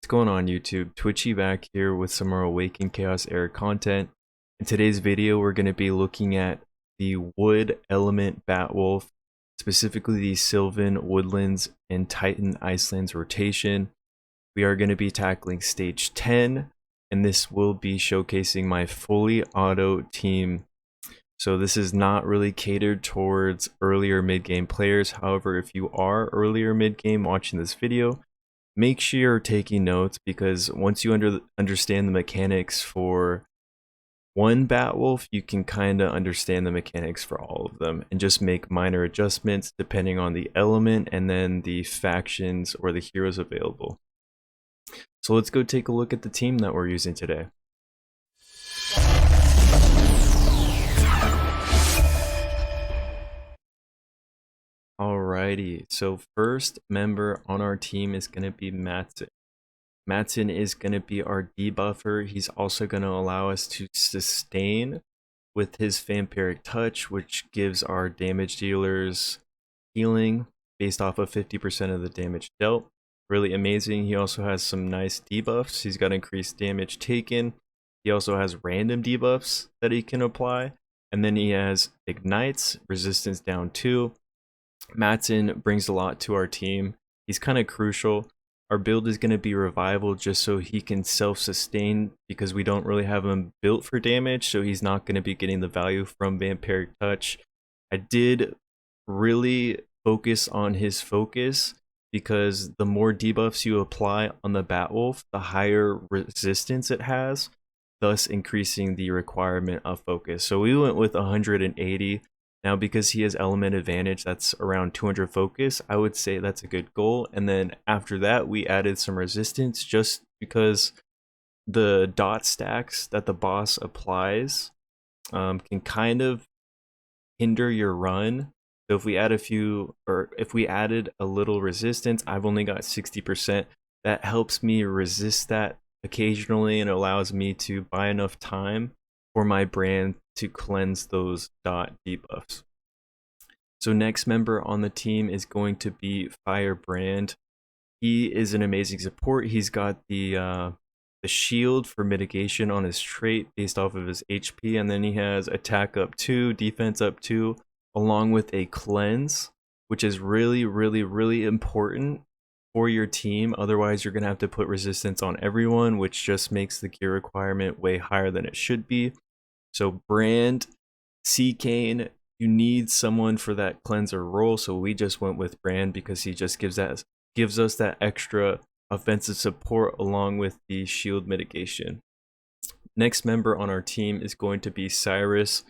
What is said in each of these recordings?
What's going on YouTube? Twitchy back here with some more Awaken Chaos Era content. In today's video, we're going to be looking at the Wood Element Batwolf, specifically the Sylvan, Woodlands, and Titan Icelands rotation. We are going to be tackling stage 10, and this will be showcasing my fully auto team. So this is not really catered towards earlier mid-game players. However, if you are earlier mid-game watching this video, make sure you're taking notes, because once you understand the mechanics for one Batwolf, you can kind of understand the mechanics for all of them and just make minor adjustments depending on the element and then the factions or the heroes available. So let's go take a look at the team that we're using today. Alrighty, so first member on our team is going to be Matson. Matson is going to be our debuffer. He's also going to allow us to sustain with his vampiric touch, which gives our damage dealers healing based off of 50% of the damage dealt. Really amazing. He also has some nice debuffs. He's got increased damage taken. He also has random debuffs that he can apply. And then he has ignites, resistance down 2. Matson brings a lot to our team. He's kind of crucial. Our build is going to be revival just so he can self-sustain, because we don't really have him built for damage, so he's not going to be getting the value from vampiric touch. I did really focus on his focus, because the more debuffs you apply on the Batwolf, the higher resistance it has, thus increasing the requirement of focus. So we went with 180. Now, because he has element advantage, that's around 200 focus. I would say that's a good goal. And then after that, we added some resistance just because the dot stacks that the boss applies can kind of hinder your run. So if we add if we added a little resistance, I've only got 60%. That helps me resist that occasionally and allows me to buy enough time for my brand to cleanse those dot debuffs. So next member on the team is going to be Firebrand. He is an amazing support. He's got the shield for mitigation on his trait based off of his HP, and then he has attack up 2, defense up 2, along with a cleanse, which is really important for your team. Otherwise, you're gonna have to put resistance on everyone, which just makes the gear requirement way higher than it should be. So Brand, C-Kane, you need someone for that cleanser role, so we just went with Brand because he just gives us that extra offensive support along with the shield mitigation. Next member on our team is going to be Cyrus.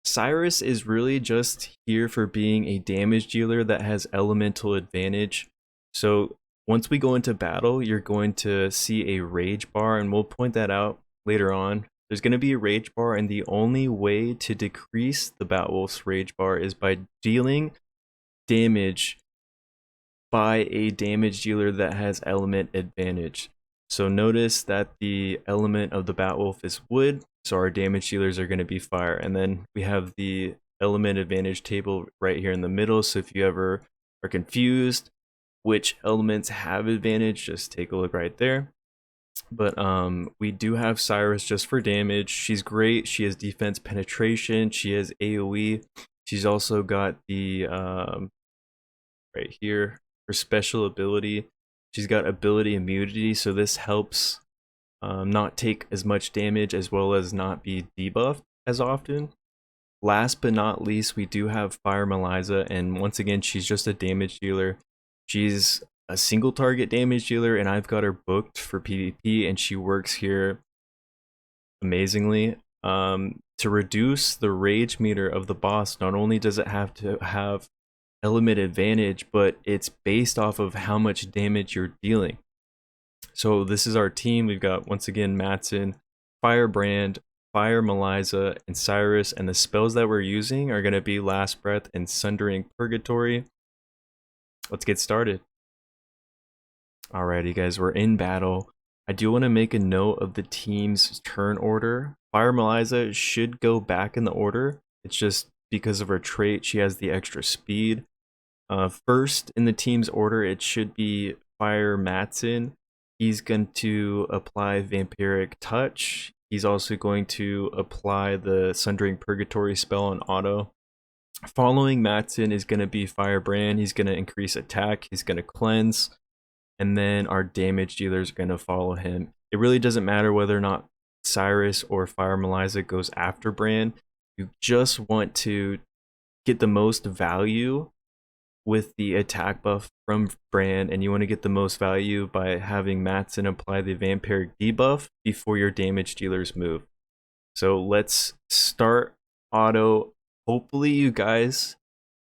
Cyrus is really just here for being a damage dealer that has elemental advantage. So once we go into battle, you're going to see a rage bar, and we'll point that out later on. There's going to be a rage bar, and the only way to decrease the Batwolf's rage bar is by dealing damage by a damage dealer that has element advantage. So notice that the element of the Batwolf is wood, so our damage dealers are going to be fire. And then we have the element advantage table right here in the middle, so if you ever are confused which elements have advantage, just take a look right there. But we do have Cyrus just for damage. She's great. She has defense penetration. She has AoE. She's also got the right here, her special ability. She's got ability immunity, so this helps not take as much damage as well as not be debuffed as often. Last but not least, we do have Fire Melissa, and once again, she's just a damage dealer. She's a single target damage dealer, and I've got her booked for PvP, and she works here amazingly. To reduce the rage meter of the boss, not only does it have to have element advantage, but it's based off of how much damage you're dealing. So this is our team. We've got, once again, Matson, Firebrand, Fire Melissa, and Cyrus, and the spells that we're using are going to be Last Breath and Sundering Purgatory. Let's get started. Alrighty guys, we're in battle. I do want to make a note of the team's turn order. Fire Melissa should go back in the order. It's just because of her trait, she has the extra speed. First in the team's order, it should be Fire Matson, He's going to apply Vampiric Touch. He's also going to apply the Sundering Purgatory spell on auto. Following Matson is going to be Firebrand. He's going to increase attack. He's going to cleanse. And then our damage dealers are going to follow him. It really doesn't matter whether or not Cyrus or Fire Meliza goes after Bran. You just want to get the most value with the attack buff from Bran, and you want to get the most value by having Matson apply the Vampiric debuff before your damage dealers move. So let's start auto. Hopefully you guys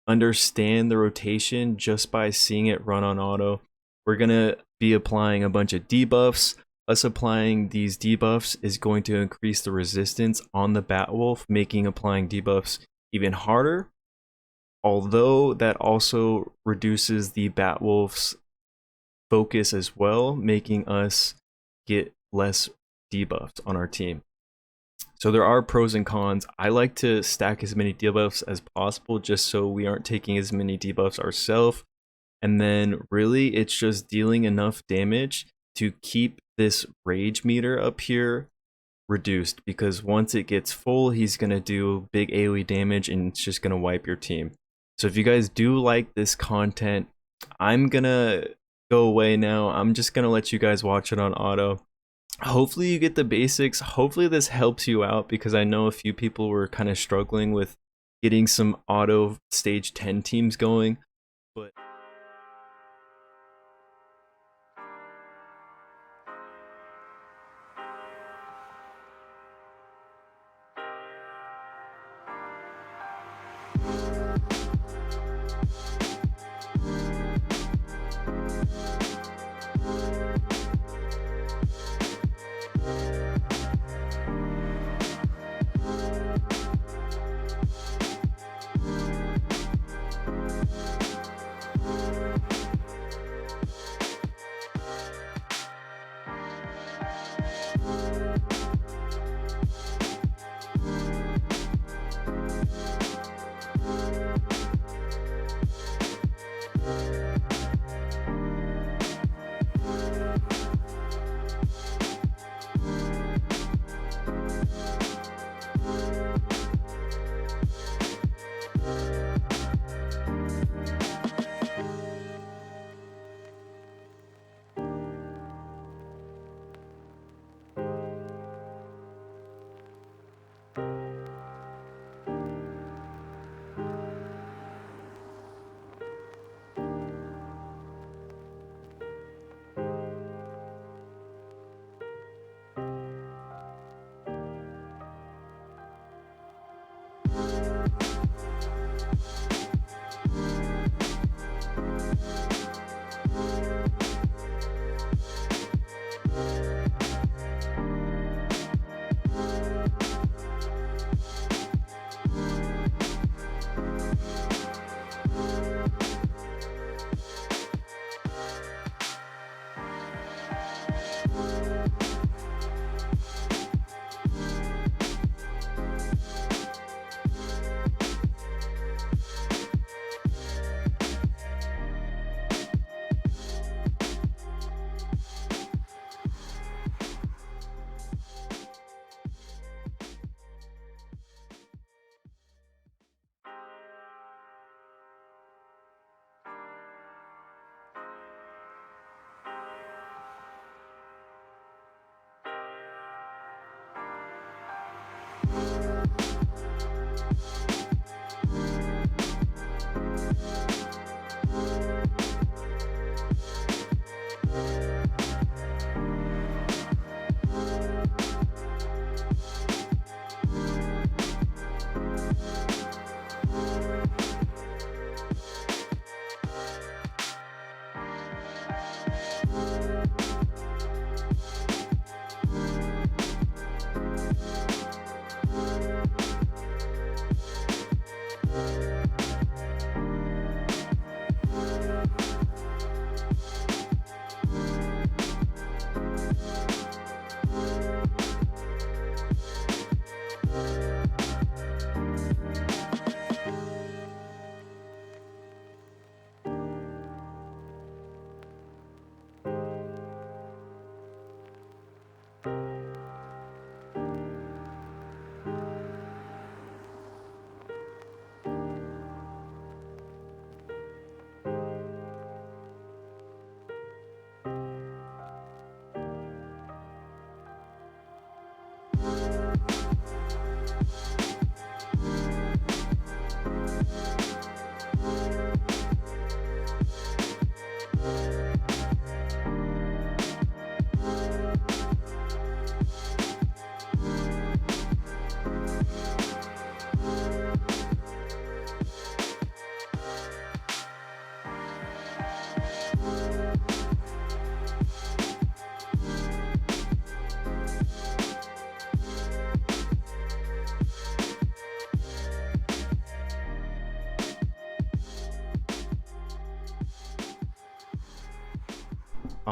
understand the rotation just by seeing it run on auto. We're going to be applying a bunch of debuffs. Us applying these debuffs is going to increase the resistance on the Batwolf, making applying debuffs even harder. Although that also reduces the Batwolf's focus as well, making us get less debuffs on our team. So there are pros and cons. I like to stack as many debuffs as possible just so we aren't taking as many debuffs ourselves. And then really it's just dealing enough damage to keep this rage meter up here reduced, because once it gets full, he's going to do big AoE damage and it's just going to wipe your team. So if you guys do like this content, I'm going to go away now. I'm just going to let you guys watch it on auto. Hopefully you get the basics. Hopefully this helps you out, because I know a few people were kind of struggling with getting some auto stage 10 teams going. But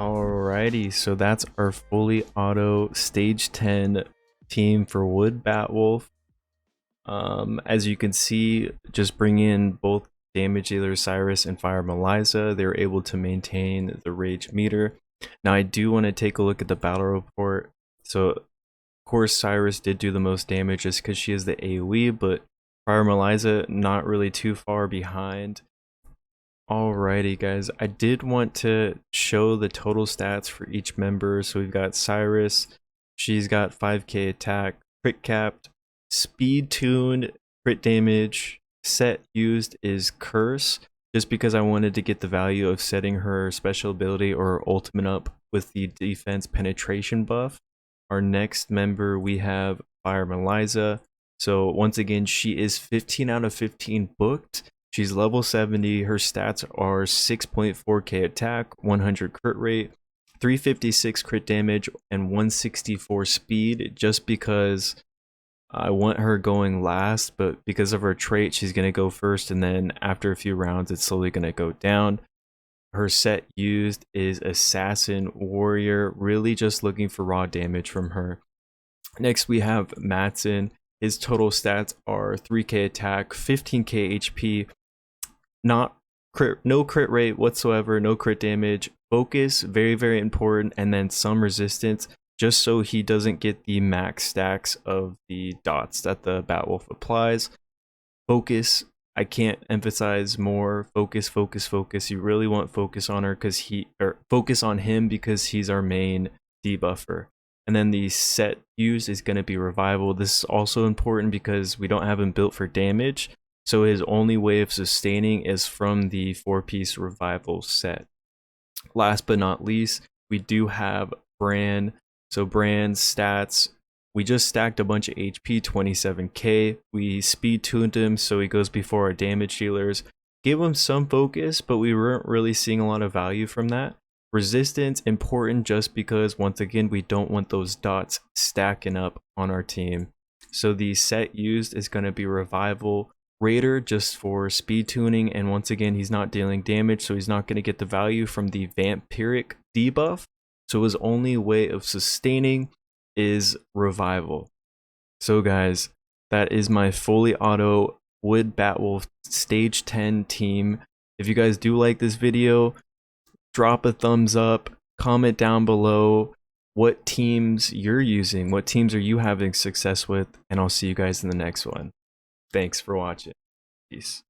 Alrighty, so that's our fully auto stage 10 team for Wood Batwolf. As you can see, just bring in both damage dealer Cyrus and Fire Meliza. They're able to maintain the rage meter. Now I do want to take a look at the battle report. So of course Cyrus did do the most damage just because she is the AoE, but Fire Meliza not really too far behind. Alrighty guys, I did want to show the total stats for each member. So we've got Cyrus, she's got 5k attack, crit capped, speed tuned, crit damage, set used is curse, just because I wanted to get the value of setting her special ability or ultimate up with the defense penetration buff. Our next member we have Fire Meliza. So once again, she is 15 out of 15 booked. She's level 70, her stats are 6.4k attack, 100 crit rate, 356 crit damage, and 164 speed, just because I want her going last, but because of her trait, she's going to go first, and then after a few rounds, it's slowly going to go down. Her set used is Assassin Warrior, really just looking for raw damage from her. Next, we have Matson. His total stats are 3k attack, 15k HP, no crit rate whatsoever, no crit damage, focus, very important, and then some resistance, just so he doesn't get the max stacks of the dots that the Batwolf applies. Focus, I can't emphasize more. Focus. You really want focus on her focus on him because he's our main debuffer. And then the set used is going to be revival. This is also important because we don't have him built for damage. So his only way of sustaining is from the 4-piece revival set. Last but not least, we do have Bran. So Bran's stats, we just stacked a bunch of HP, 27k. We speed tuned him so he goes before our damage dealers. Gave him some focus, but we weren't really seeing a lot of value from that. Resistance, important just because, once again, we don't want those dots stacking up on our team. So the set used is going to be revival. Raider just for speed tuning, and once again he's not dealing damage, so he's not going to get the value from the vampiric debuff, so his only way of sustaining is revival. So guys, that is my fully auto Wood Batwolf stage 10 team. If you guys do like this video, drop a thumbs up, comment down below what teams you're using, what teams are you having success with, and I'll see you guys in the next one. Thanks for watching. Peace.